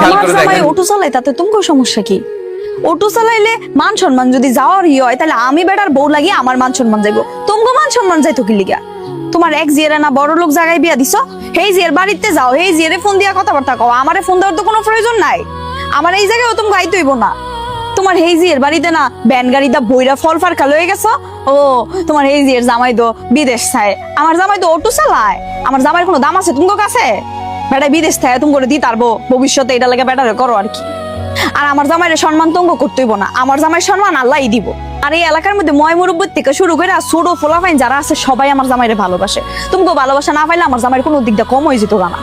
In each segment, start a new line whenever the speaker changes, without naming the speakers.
আমার জামাই অটো চালাই তাতে তোমার সমস্যা কি? অটো চালাইলে মান সম্মান যদি যাওয়ার হয় তাহলে আমি বেটার বউ লাগি আমার মান সম্মান যাইবো, তোমাকে মান সম্মান যাইতো কি লিগা? তোমার এক জিয়ারে না বড় লোক জায়গায় বিয়া দিছো, হেই জিয়ার বাড়িতে যাও, হেই জিয়ারে ফোন দিয়া কথাবার্তা কও, আমারে ফোন দেওয়ার তো কোনো প্রয়োজন নাই। আমার এই জায়গায় তুমি গাইতে হইব না। তোমার হেই জিয়ার বাড়িতে না ব্যান গাড়িটা বইরা ফল ফারকা লয়ে গেছো, ও তোমার হেই জিয়ার জামাই তো বিদেশ চায়, আমার জামাই তো অটো চালায়, আমার জামাইয়ের কোনো দাম আছে তোমার কাছে? বেটা বিদেশ থাকে তুমি করে দিতে পারবো ভবিষ্যতে, এটা লাগে বেটারে করো আর কি। আর আমার জামাইয়ের সম্মান তঙ্গ করতে হইব না, আমার জামাইয়ের সম্মান আল্লাহই দিব। আর এই এলাকার মধ্যে ময় মুরব্বর থেকে শুরু করে ছোট ফোলাফাইন যারা আছে সবাই আমার জামাইরে ভালোবাসে। তুমি ভালোবাসা না পাইলে আমার জামাইয়ের কোনো দিকটা কম হয়ে যেত না।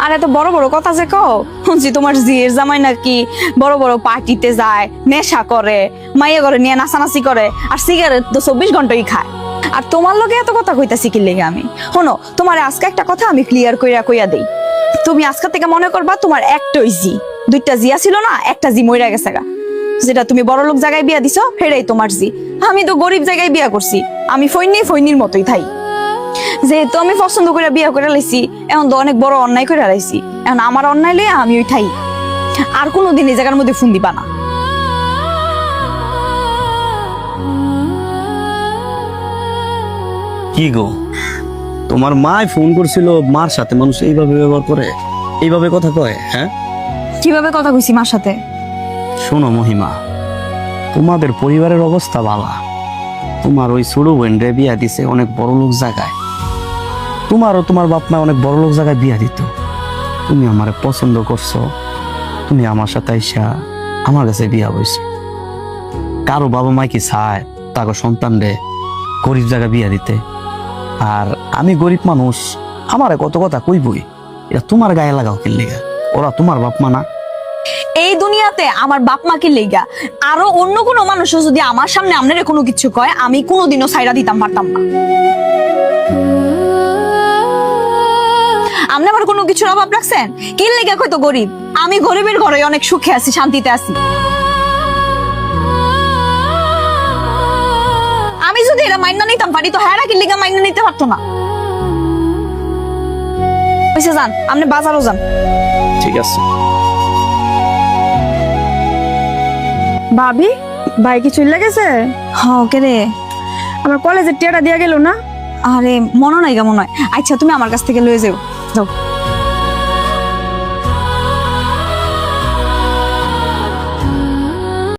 আর এত বড় বড় কথা যে কও, শুনছি তোমার জিয়ের জামাই নাকি বড় বড় পার্টিতে যায়, নেশা করে, মাইয়া করে নিয়ে নাচানাচি করে, আর সিগারেট তো 24 ঘন্টাই খায়। আর তোমার লগে এত কথা কইতাছি কি লেগে আমি? শোনো, তোমার আজকে একটা কথা আমি ক্লিয়ার কইয়া দেই। তুমি আজকে থেকে মনে করবা তোমার একটাই জি, দুইটা জিয়া ছিল না, একটা জি মইরা গেছে গা। যেটা তুমি বড় লোক জায়গায় বিয়া দিছো সেটাই তোমার জি। আমি তো গরিব জায়গায় বিয়া করছি, আমি ফৈনির মতোই থাই। যেহেতু আমি পছন্দ করে বিয়া করে লাইছি, এখন তো অনেক বড় অন্যায় করে লাইছি, এখন আমার অন্যায় লইয়া আমি ওই থাই। আর কোনোদিন এই জায়গার মধ্যে ফোন দিবা না।
কি গো, তোমার মা ফোন করছিল, মার সাথে মানুষ এইভাবে ব্যবহার করে, এইভাবে কথা কয়? হ্যাঁ,
কিভাবে কথা কইছি মার সাথে?
শোনো মহিমা, তোমাদের পরিবারের অবস্থা ভালো। তোমার ওই ছোট বোন রে বিয়া দিছে অনেক বড় লোক জায়গায়, তোমারও তোমার বাপ মা অনেক বড় লোক জায়গায় বিয়া দিত। তুমি আমারে পছন্দ করছো, তুমি আমার সাথে আইসা আমার কাছে বিয়া হইছো। কারো বাবা মা কি চায় তাকে সন্তান রে গরিব জায়গায় বিয়া দিতে? আর আমি গরিব মানুষ, আমারে কত কথা কইবই, এটা তোমার গায়ে লাগাও কি লেগা? ওরা তোমার বাপ মা না?
এই দুনিয়াতে আমার বাপ মাকে লেগা আরো অন্য কোনো মানুষ যদি আমার সামনে আপনারে কোনো কিছু কয়, আমি কোনোদিনও সাইরা দিতাম পারতাম না। আপনি আমার কোনো কিছুর অভাব রাখছেন? কি লেগা কইতো গরিব? আমি গরিবের ঘরে অনেক সুখে আছি, শান্তিতে আছি। আমি যদি এটা মাইনা নিতাম পারি, তো হ্যাঁ কি লেগা মাইনা নিতে পারতো না। বুঝছে যান, আপনি বাজারও যান।
ঠিক আছে।
ভাবি, ভাই কি চলে গেছে?
হ্যাঁ কে রে?
আমার কলেজের টিয়াটা দিয়া গেল না?
আরে মনে নাই গা মনে হয়। আচ্ছা তুমি আমার কাছ থেকে লয়ে যাও, যাও।